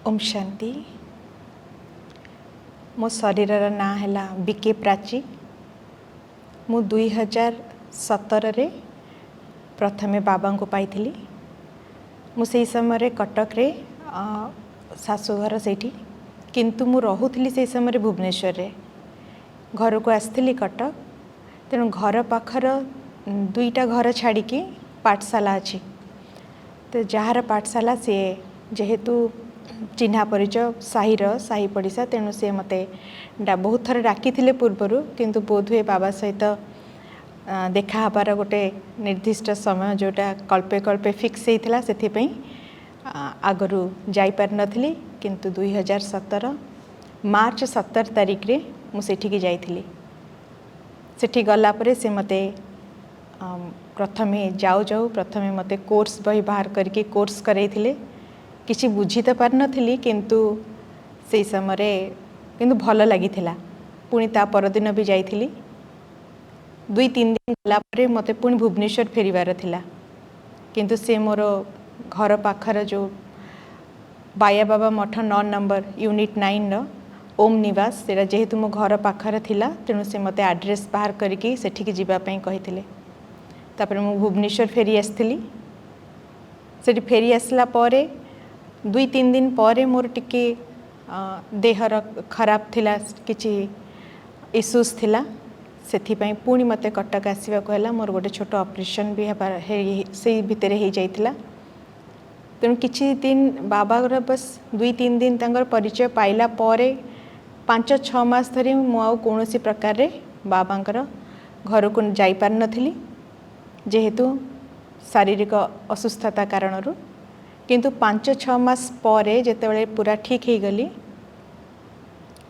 ओम शांति। मो शरीर ना है बीके प्राची। मु 2017 रे प्रथमे बाबा को पाई। मुझे समय कटक रे शाशुघर से किंतु मु रहूली से समय भुवनेश्वर रे। घर को आसती कटक, तेणु घर पाखर दुईटा घर छाड़ी पाठशाला अच्छी। तो जार पाठशाला सी जेहेतु चिन्हा परिचय साही पड़िशा, तेणु सी मते बहुत थर डाकी पूर्वर, किंतु बोध हुए बाबा सहित देखा हबार गोटे निर्दिष्ट समय जोटा कल्पे कल्पे फिक्स होता से आगरू जापर नी, किंतु 2017 मार्च 17 तारिख रे मुझे जाइली। सेठी गला परे से मते प्रथमे जाऊ प्रथमे मते कोर्स बही बाहर करके कोर्स करैथिले। किसी बुझी तो पार नथिली, किंतु से समय किंतु भल लगी। पुणी ता परदिन भी जाइली। 2-3 दिन गला परे मते पुणी भुवनेश्वर फेरिबार थिला, किंतु से मोर घर पाखर जो बाया बाबा मठ 9 नंबर यूनिट 9 रो ओम निवास, सेटा जेहेतु मो घर पाखर थिला, तेणु से मते एड्रेस बाहर करके सेठिक जीवा पई कहिथिले। तापर मु भुवनेश्वर फेरी आसथिली। सेठी फेरी आसला परे 2-3 दिन पर मोर टिके देहर खराब थिला, किछि इश्यूज थिला। सेथिपाई पुणी मते कटक आसवा को हला। मोर गोटे छोट ऑपरेशन भी से भितर हो जाइतिला। तेणु किछि दिन बाबा बस 2-3 दिन तंगर परिचय पाइला परे 5-6 मास धरी मु आउ कोनोसी प्रकार रे बाबांकर घर को जाई पार नथिली, जेहेतु शारीरिक असुस्थता कारणरू। किंतु 5-6 मास परे जेतेबेले पूरा ठीक हो गली,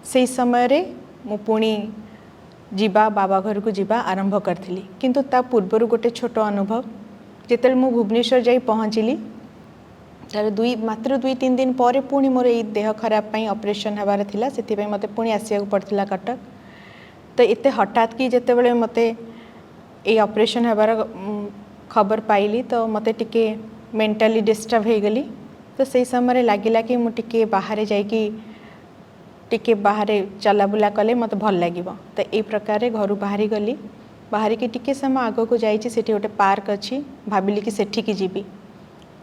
से समय रे मु पुणी जीवा बाबा घर को जीवा आरंभ करथिली। किंतु ता पूर्वर गोटे छोट अनुभव, जेतेबेले मु भुवनेश्वर जाई पहुँचली, तार मात्र 2-3 दिन पर पुणी मोर ये देह खराब पई ऑपरेशन हबार थिला, सेथिपई मते पुणी आसिया को पड़थिला कटक। तो एते हठात कि जेतेबेले मते ये ऑपरेशन हबार खबर पाइली, तो मते टिके मेंटली डिस्टर्ब हो गली। तो से समय लगिला कि मु टिके बाहर जाइकी टिके बाहर चलाबुला कले मते भल लागिबो। तो ये प्रकार घर बाहरी गली। बाहर की टिके समय आग को जाइछि, सेठी गोटे पार्क अच्छी, भाविली कि सेठिकी जीवी।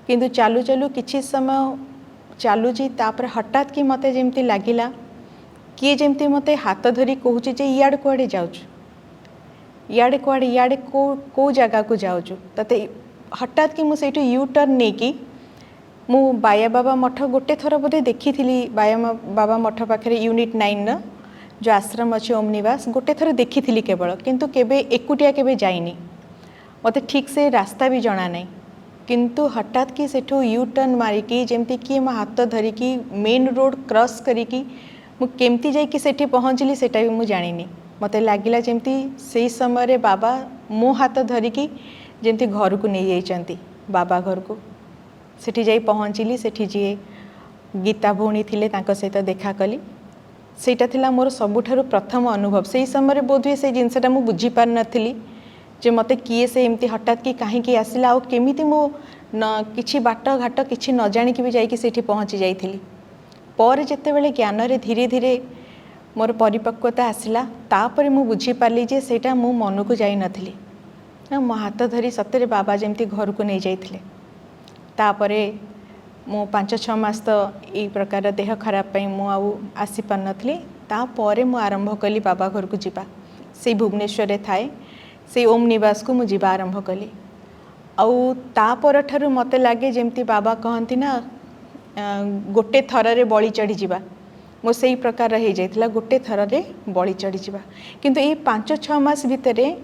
किंतु चालू चालू किछि समय चालुची, तापर हठात कि मते जेमती लागिला किए जेमती मते हाथ धरी कहूछि जे इयाड कुआडे जाउछु, इयाडे कुआडे, इयाडे को जगह को जाउछु। तते हठात कि मु सेठु यू टर्न नेकी मु बाया बाबा मठ गोटे थर बोधे देखी थी। बाया बाबा मठ पाखे यूनिट 9 रो जो आश्रम अच्छे ओम निवास गोटे थर देखी थी केवल, किंतु केबे एकुटिया केबे जाइनी। मते ठीक से रास्ता भी जना नहीं, किंतु हठात कि सेठू यू टर्न मारिकी जेमती कि मो हाथ धरिकी मेन रोड क्रॉस करिकी मु केमती जाइकी सेठी पहुँचली सेटा भी मु जानिनी। मते लागिला जेमती से समय रे बाबा मो हाथ धरिकी जेमती घर को नहीं जाइचंती। बाबा घर को सेठी जाई पहुँचली। सेठी जी गीता भौणी थिले, तांको सहित देखा कली। सेटा थिला मोर सबुठारु प्रथम अनुभव। से समय बोध हुए से जिनसटा मु बुझी पार नथिली जे मते किए से एमती हठात कि काहे कि आसिला, आ केमिति मो न किछि बाट घाट किछि न जानि कि भी जाई कि सेठी पहुँची जाइथिली। पर जेतेबेले ज्ञान रे धीरे धीरे मोर परिपक्वता आसिला, तापरे मु बुझी पारली जे सेटा मु मन को जाई नथिली। मो हाथ धरी सतरे बाबा जेमती घर को नहीं जाइथिले। तापरे मु 5-6 मास तो यही प्रकार देह खराब पई मु आउ आसी पार नथिली। तापरे मु आरंभ कली बाबा घर को जीवा। से भुवनेश्वर रे थाए से ओम निवास को मु जीवा आरंभ कली। आउ तापर ठारु मते लागे जेमती बाबा कहंती ना गोटे थर रे बळी चढ़ी जीवा, मो सेही प्रकार हो जाइथिला। गोटे थर रे बळी चढ़ी जीवा। किंतु ये 5-6 मास भितरे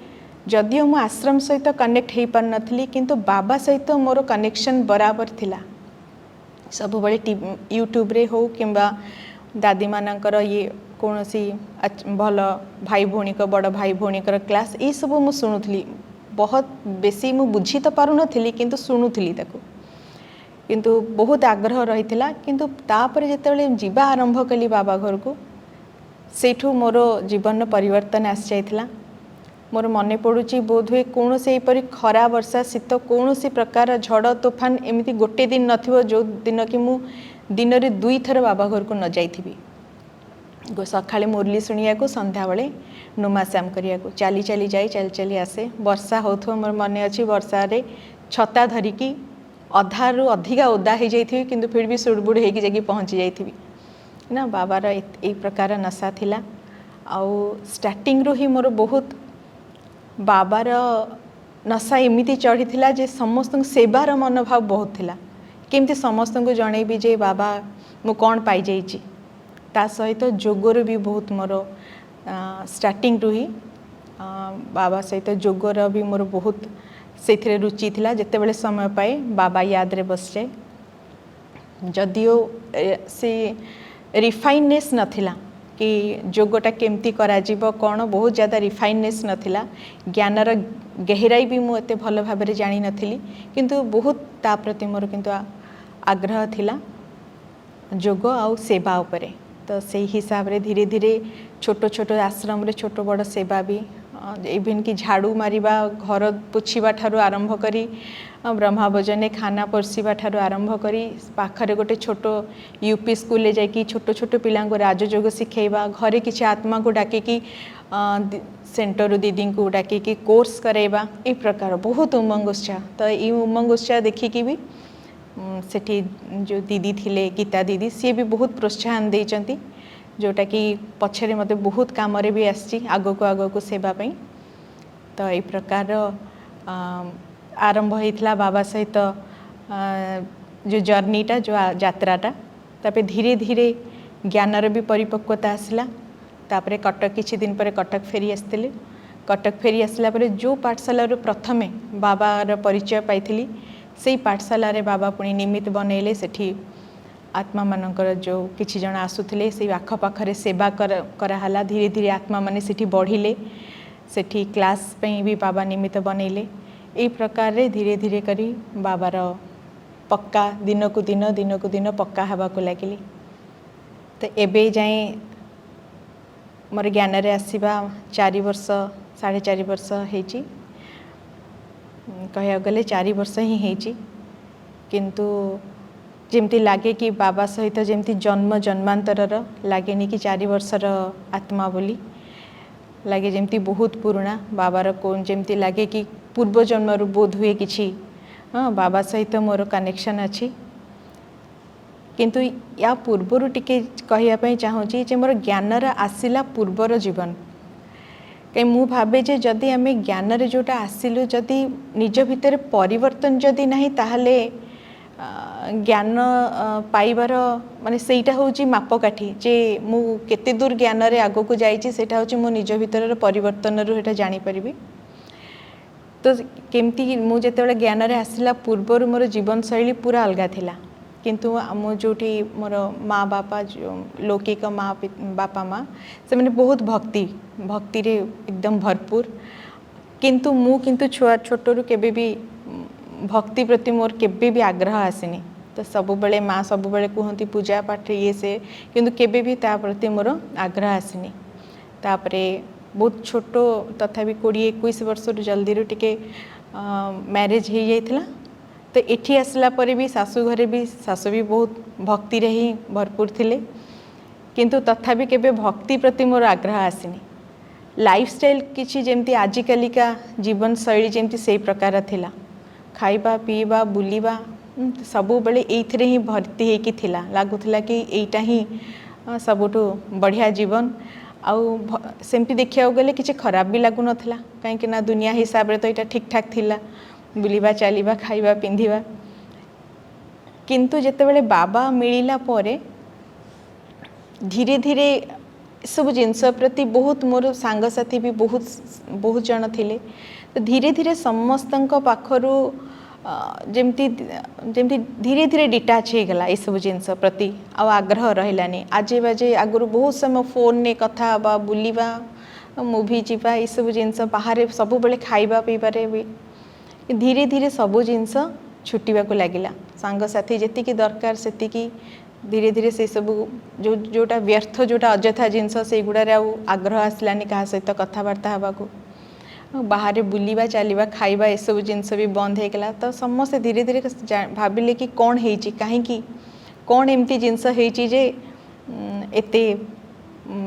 जदिओ मु आश्रम सहित कनेक्ट हो पार नथिली, किंतु बाबा सहित मोर कनेक्शन बराबर थिला। सब बड़े यूट्यूब रे हो किंबा दादी मानकर ये कौनसी भल भाई भौणी को बड़ भाई भौणी क्लास ये सब मु शुणुली। बहुत बेसी मु बुझी तो पारु नथिली, किंतु शुणुली ताकू, किंतु बहुत आग्रह रही। किंतु तापर जेतेबेले जीवा आरंभ कली बाबा घर को, सेठू मोर जीवन परिवर्तन आसी जाइथिला। मोर मन पड़ुची बोध हुए कौन से यहपरी खरा वर्षा शीत कौन सी प्रकार झड़ तोफान एमती गोटे दिन नथिबो जो दिन कि मु दिन में 2 थर बाबा घर को न जाइथिबी सकाଳେ मुरली शुणिया को संध्या बेले नुमाश्याम करिया को चली चली जाए चली चली आसे वर्षा होथो मोर मने अछि वर्षा रे छता धरिकी अधारू अधिका ओदा हो जाइथिबी किंतु फिर भी सुड़बुड़ होगी जाकि पहुँची जाइथिबी ना बाबार ए प्रकार नशा थिला आउ स्टार्टिंग रो ही मोर बहुत बाबार नशा एमिति चढ़ी थिला जे समस्त सेवार मनोभाव बहुत थिला केमती समस्त को जनइबी जे बाबा मु कौन पाई जाइछि ता सहित जोगर भी बहुत मोर स्टार्टिंग रू ही बाबा सहित जोगर भी मोर बहुत से रुचि थिला जेते बेले समय पाए बाबा याद रे बस जाए जदियो से रिफाइननेस नथिला कि जोगटा केमती करा जीवो कौन बहुत ज़्यादा रिफाइननेस नथिला ज्ञानर गहराई भी मु एते भल भाव में जानी नथिली किंतु बहुत ता प्रति मोर किंतु आग्रह थिला जोग आउ सेवा उपरे तो से हिसाब रे धीरे धीरे छोट छोट आश्रम रे छोट बड़ सेवा भी इवन कि झाड़ू मारिबा घर पोछिबा ठारू आरंभ करी ब्रह्माभोजन खाना परसिबा ठारू आरंभ करी पाखरे गोटे छोट यूपी स्कूल ले जाकि छोट छोट पिला राजयोग शिखेबा घरे किसी आत्मा को डाकिकी सेंटर दीदी को डाकिकी कोर्स कराइबा ए प्रकार बहुत उमंग उत्साह तो ये उमंग उत्साह देखिकी भी सेठी जो दीदी थिले गीता दीदी सी भी बहुत प्रोत्साहन देइचंती जोटा कि पछरे मते बहुत काम रे भी आसी आगो को सेवा पई तो ये प्रकार आरंभ होइथला बाबा सहित जो जर्नीटा जो यात्राटा तापर धीरे धीरे ज्ञानर भी परिपक्वता आसला तापर कटक किछि दिन पर कटक फेरी आसतिले कटक फेरी आसला पर जो पाठशाला प्रथमे बाबार परिचय पाइथिली से पाठशाला रे बाबा पुणी निमित्त बनैले सेठी आत्मा मानकर जो किछि जण आसुथिले से आख पाखरे सेवा कराला धीरे धीरे आत्मा माने सेठी बढ़िले सेठी क्लास पई भी बाबा निमित्त बनैले ए प्रकार रे धीरे धीरे करी बाबार पक्का दिन को दिन पक्का हवा को लगिली तो एबे जाए मोर ज्ञान रे आसीबा 4 वर्ष 4.5 वर्ष हेची कह गले 4 वर्ष ही हेची किंतु जेमती लागे कि बाबा सहित जेमती जन्म जन्मांतरर लागेनी कि 4 वर्षर आत्मा बोली लगे जेमती बहुत पुराना बाबार कौन जेमती लगे कि पूर्व जन्म बोध हुए किछि हाँ बाबा सहित मोर कनेक्शन अच्छी किंतु या पूर्वर टिके कहिया चाहूँगी जे मोर ज्ञानर आसिला पूर्वर जीवन कहीं मु भावे जे जदि आम ज्ञान रे जोटा आसिलु जदि निज भितर परिवर्तन जदि नहीं ताहले ज्ञान पाइबार माने सेटा होची मापकाठी जे मु केते दूर ज्ञान रे आगो को जाइछि सेटा होची मो निज भितर परिवर्तन रु हेटा जानि परिबी तो केमती मु जेतेबेले ज्ञान रे आसिला पूर्वर मोर जीवन शैली पूरा अलगा थिला किंतु आम जोटी मोर माँ बापा जो लौकिक माँ बापा माँ से मैंने बहुत भक्ति रे एकदम भरपूर किंतु मु किंतु छुआ छोटरू केबे भी भक्ति प्रति मोर केबे भी आग्रह आसीनी तो सब बेले माँ सब बेले कहती पूजा पाठ ये से किंतु केबे भी ता प्रति मोर आग्रह आसीनी तापरे बहुत छोट तथापि 20-21 वर्ष जल्दी रू टिके मैरिज हो जाइथिला तो एठी आसला परे भी सासू घरे भी सासू भी बहुत भक्ति रे ही भरपूर थिले किंतु तथापि केबे भक्ति प्रति मोर आग्रह आसीनी लाइफस्टाइल किछि जेमती आजिकालिका जीवन शैली जेमती से प्रकार थिला खाइबा पीवा बुलिबा सबु बेले एइथरे ही भर्ती हेकी थिला लागुथिला कि एइटा ही सबुठु बढ़िया जीवन आउ सेमती देखिया गले किछि खराब भी लागु नथिला काहे कि ना दुनिया हिसाब रे तो एटा ठीक ठाक थिला बुलिबा चलिबा खाइबा पिंधिबा किंतु जेतेबेले बाबा मिलिला परे धीरे धीरे सब जिनस प्रति बहुत मोर सांगसाथी भी बहुत जन थिले तो धीरे धीरे समस्तंक पाखरु जेमती धीरे धीरे डिटाच हो गला ये सब जिनस प्रति आग्रह रहिलानी आजे बाजे आगुरु बहुत समय फोन ने कथा बा बुलिबा मूवी जीवा ये सब जिनस बाहर सब बेले खाइबा पीबारे भी धीरे धीरे सबू जिनस छुटिबा को लागिला सांगसाथी जेतिकी दरकार सेतिकी धीरे धीरे से सब जो जोटा व्यर्थ जोटा अजथा जिनस से गुड़ारे आग्रह आसलानी क्या सहित कथबार्ता हवा को बाहर बुलिबा चलिबा खाइबा ये सब जिनस भी बंद हो गला तो समस्त धीरे धीरे भाविले कि कौन होइछि काहेकि कौन एमती जिनस होइछि जे एते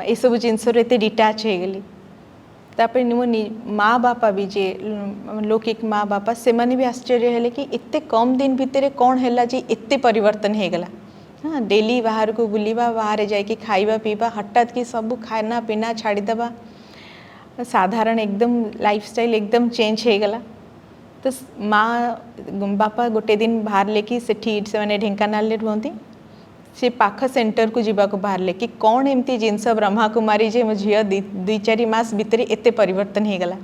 ए सब जिनस रे एते डिटाच हे गेली तापर मो माँ बापा भी जे लौकिक माँ बापा से माने भी आश्चर्य हेले कि एते कम दिन भितर कौन हैला जे एते परिवर्तन हे गला। हाँ डेली बाहर को बुलिबा बाहर जाके खाइबा पीबा हठात कि सब खाना पीना छाड़ीदेवा साधारण एकदम लाइफस्टाइल एकदम चेंज हो गला। तो माँ बापा गोटे दिन बाहर लेकि सेठी से माने ढेंकानाल रुहती से पाख सेंटर को जीवा को बाहर ले कि कौन एमती जिनस ब्रह्मा कुमारी जे मो झील दुई चार मास भितर एते परिवर्तन हो गला।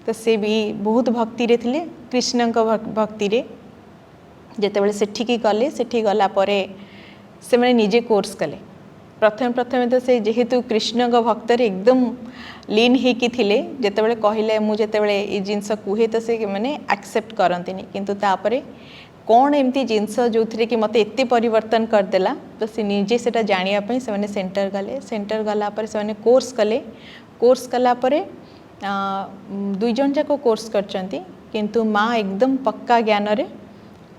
तो से भी बहुत भक्ति रे थिले कृष्ण भक्ति रे जेतेबेले सेठी गले सेठी गला परे से माने निजे कोर्स कले प्रथम प्रथम तो से जेहेतु कृष्ण भक्त एकदम लीन होकी थिले जेतेबेले कहले मु जेतेबेले ए जिनस कुहे तो से माने एक्सेप्ट करंतिनी किंतु तापरे कौन एमती जिनस जो थे कि मत एत परिवर्तन करदेला तो से निजे से जानापी से सेंटर गले सेंटर गलापर से कोर्स कले कोर्स कलापर दुई जन जाक कोर्स करचंती किंतु माँ एकदम पक्का ज्ञान रे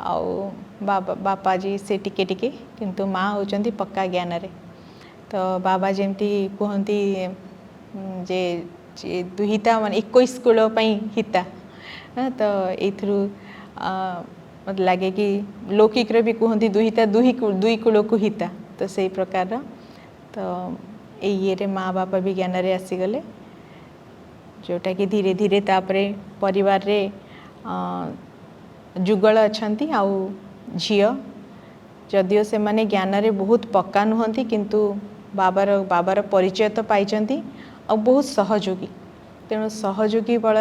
आउ बापा जी से टिके टिके किंतु माँ होचंती पक्का ज्ञान रे। तो बाबा जमती कहती जे दुहिता मान 21 कूल हिता तो ये मत लगे कि लौकिक भी कहती दुहिता दुई कूल को हिता तो से प्रकार तो ये माँ बापा भी ज्ञान रे आसीगले जोटा कि धीरे धीरे तापरे परिवार रे जुगल अच्छी आउ झील जदिओ से माने ज्ञान रे बहुत पक्का नुहंती किंतु बाबार परिचय तो पाई आ बहुत सहयोगी तेणु सहयोगी बल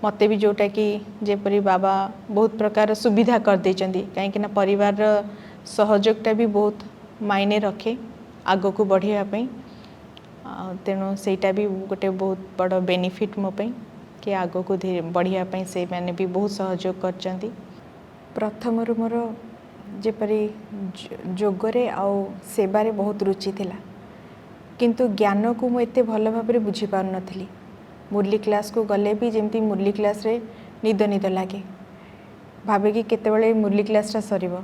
मते भी जोटा कि जेपरी बाबा बहुत प्रकार सुविधा कर देचंती कहीं परिवार सहयोगटा भी बहुत मायने रखे आग को बढ़िया तेणु सेटा भी गोटे बहुत बड़ बेनिफिट मो पे कि आग को बढ़िया से मैंने भी बहुत सहयोग करचंती। प्रथम मोर जेपरी जोगरे आउ सेवारे बहुत रुचि थिला किंतु ज्ञान को मुझे भल भाव बुझी पार नथली। मुरली क्लास को गले भी जमती मुरली क्लास रे निद निद लगे भावे कि केतेबेले मुरली क्लासटा सरीब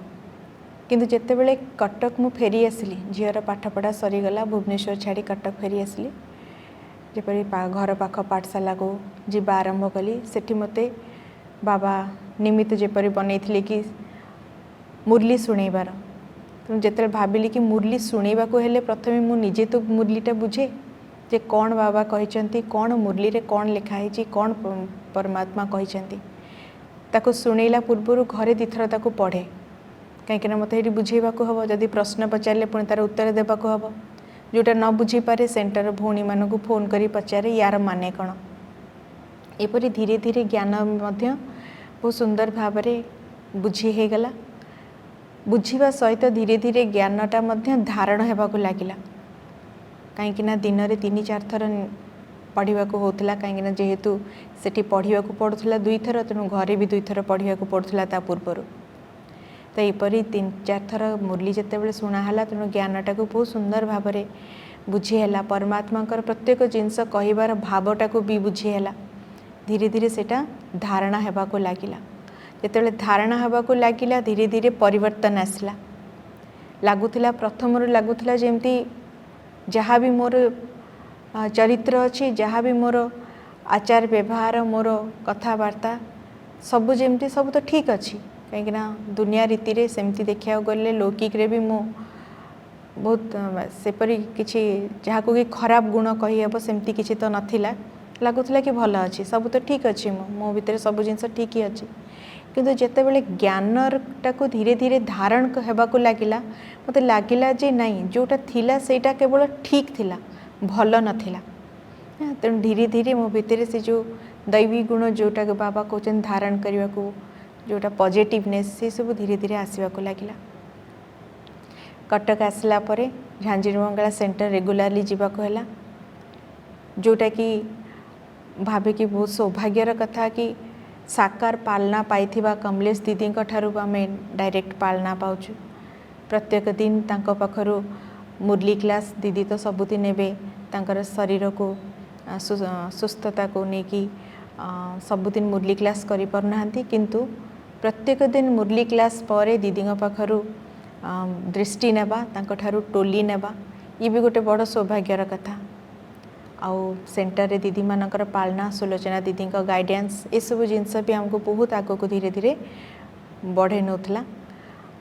किंतु जेतेबेले कटक मु फेरी आसली झीर पाठपढ़ा सरीगला भुवनेश्वर छाड़ी कटक फेरी आसली जेपरी घर पाख पाठशाला को जीवा आरंभ कली सेठी मते बाबा निमित्त जेपरी बनई कि मुरली शुणेबार तो जिते भाविली कि मुरली शुणेबा को हेले प्रथमे मु निजे तो मुरलीटा बुझे जे कौन बाबा कहते कौन मुरली रे कौन लिखाई कौन परमात्मा कहते ताको शुणेला पूर्वर घरे दिथर ताको पढ़े कहीं मत ये बुझेबा को हम जदि प्रश्न पचारे पुणी तार उत्तर देवा को हम जोटा न बुझी पारे सेंटर भौणी मानक फोन करी पचारे यार माने कौन एपरी धीरे धीरे ज्ञान मध्य बहुत सुंदर भाव बुझी हो गला बुझीबा सहित धीरे धीरे ज्ञानटा मध्य धारण होगा लगिला कहीं दिन में 3-4 थर पढ़ा होता कहीं जेहेतु सेठी पढ़ा पड़ूला 2 थर तेणु घरे भी 2 थर पढ़ा पड़ूला ता पूर्वर तो यपरी 3-4 थर मुरली जितेबाला शुणाला तेणु ज्ञानटा को बहुत सुंदर भाव में बुझीला परमात्मा प्रत्येक जिनस कहबार भावटा को भी बुझीला धीरे धीरे सेटा धारणा होगा लगिला जितेबाला धारणा होगा लगिला धीरे धीरे परिवर्तन आसला लगुला प्रथम लगुला जमती जहाँ भी मोर चरित्र अच्छी जहाँ भी मोर आचार व्यवहार मोर कथबार्ता सबू जमती सब तो ठीक अच्छी कहीं दुनिया रीति रे सेमती देखा गले लौकिक रे भी मो बहुत सेपरी किसी जहाँ को कि खराब गुण कहीहब सेमती किसी तो नथिला लगुला कि भल अच्छी सब तो ठीक अच्छी मो भितर सब जिनस ठीक ही अच्छी किंतु जेतेबेले ज्ञानटा को धीरे धीरे धारण होगा लगिला मत लगिला जे नहीं जोटा थिला सेटा केवल ठीक थिला भल नथिला तेणु धीरे धीरे मो भितर से जो दैवी गुण जोटा बाबा कहते धारण करने को जोटा पॉजिटिवनेस से सब धीरे धीरे आसवाक लगिला कटक आसला परे झांझीरमंगला सेंटर रेगुलारली जीवाक हैला जोटा कि भावे कि बहुत सौभाग्यर कथा कि साकार पालना पाइथिबा कमलेश दीदी ठारू आमे डायरेक्ट पालना पाउछु प्रत्येक दिन तांको पाखरु मुरली क्लास दीदी तो सबुदिन नेबे तांकर शरीर को सुस्थता को लेकिन सबुदिन मुरली क्लास करि परनाहांती किंतु प्रत्येक दिन मुरली क्लास पर दीदी पाखु दृष्टि नेबा ठारू टोली नेबा ये भी गोटे बड़ सौभाग्यर कथा। आउ सेंटर रे दीदी मानकर पालना सुलोचना दीदी गाइडेंस ये सब जिनस भी आमको बहुत आग को धीरे धीरे बढ़े नौला।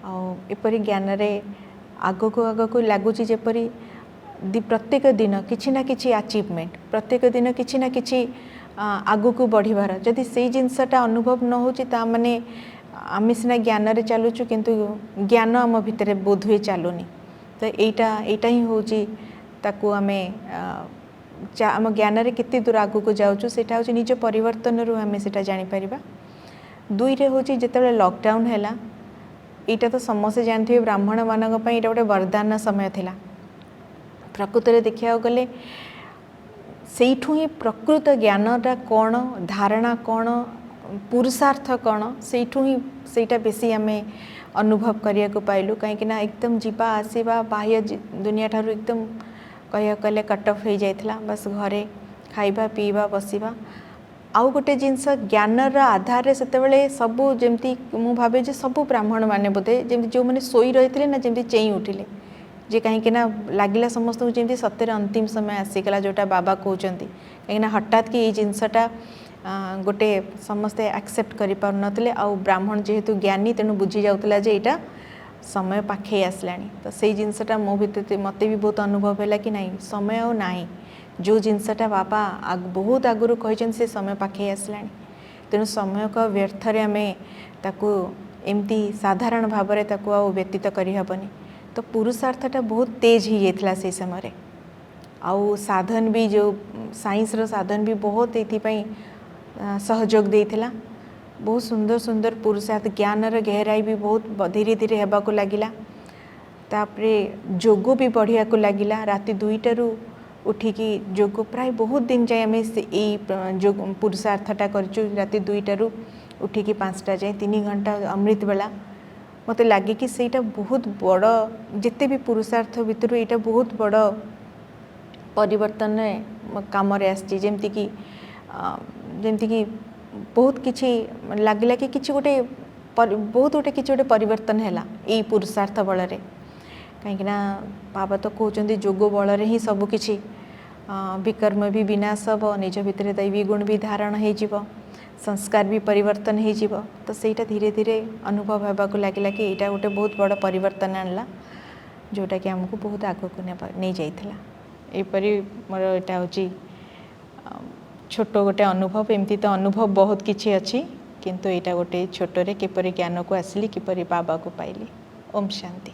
आपर ज्ञान रे आग को लगुच जपरी प्रत्येक दिन किसी ना किसी अचीवमेंट प्रत्येक दिन किसी ना किसी आग को बढ़िबार जदि से जिनसटा अनुभव न हो माने आम सीना ज्ञान रे चलुचु किंतु ज्ञान आम भितर बोध हुए चलुनी। तो एटा ही हूँ ताकू आमे आम ज्ञान रे केते दूर आगू को जाऊँ से निज परिवर्तन रू आम से जापर। दुई रे हूँ जिते लॉकडाउन है यहाँ तो समस्ते जानते ब्राह्मण मान गोटे वरदान समय थिला। प्रकृत में देखा गले से ही प्रकृत ज्ञानटा कौन धारणा कौन पुरुषार्थ कौन से ही सेटा बेसी आम अनुभव करने को पाइलु। कहीं एकदम जीवा आसवा बाह्य दुनिया ठारू एकदम कह कले कट ऑफ हो जाइथिला। बस घरे खाइबा पीवा बसिबा आउ गोटे जिनस ज्ञान आधार से सबू जमती मु भावे जे सबू ब्राह्मण माने बोधे जमी जो मैंने सोई रही ना जमी चेई उठिले जे कहीं लगिला समस्त जमी सत्य अंतिम समय आसीगला जोटा बाबा कहते कहीं हठात कि ये जिनसटा गोटे समस्ते एक्सेप्ट करि पार नथिले आउ ब्राह्मण जेहेतु ज्ञानी तेणु बुझी जाउतला जे एटा समय पाखे आसलानी। तो से जिनसटा मो भीतर मत भी बहुत अनुभव है कि नहीं समय आ ना जो जिनसटा बाबा बहुत आगुरी कही से समय पाखे आसलानी। तेणु समय को व्यर्थ आम ताकू एमती साधारण भाव में ताकू आ व्यतीत करहबनी। तो पुरुषार्थटा बहुत तेज हो जाता से समय आउ साधन भी जो साइंस रो साधन भी बहुत ये सहयोग देइथिला। बहुत सुंदर सुंदर पुरुषार्थ ज्ञान गहराई भी बहुत धीरे धीरे होगा को लगिला। तापरे जोग भी बढ़िया को लगिला। राति 2टारू उठिकी जोग प्राय बहुत दिन जाए आम जो पुरुषार्थटा करचु। राति 2टारू उठिकी 5टा जाए 3 घंटा अमृत बेला मत लगे कि सेटा बहुत बड़ जिते भी पुरुषार्थ भितर यहाँ बहुत बड़ परिवर्तन काम आमती कि बहुत किसी लगिला कि किसी गोटे बहुत गोटे किसी गोटे परिवर्तन है यही पुरुषार्थ बल कहीं बाबा तो कहते जोग बल ही सबकि विकर्म भी विनाश हम निज भितर दैवी गुण भी धारण हो संस्कार भी परिवर्तन हो। तो सहीटा धीरे धीरे अनुभव होगा लगिला कि यहाँ गोटे बहुत बड़ परिवर्तन आणला जोटा कि आमको बहुत आगक नहीं जाइथिला। एपरी मोर यहाँ हूँ छोट गोटे अनुभव एमती तो अनुभव बहुत किसी अच्छी किंतु यहाँ गोटे छोटे किपरि ज्ञान को आसली किपरि बाबा को पाइली। ओम शांति।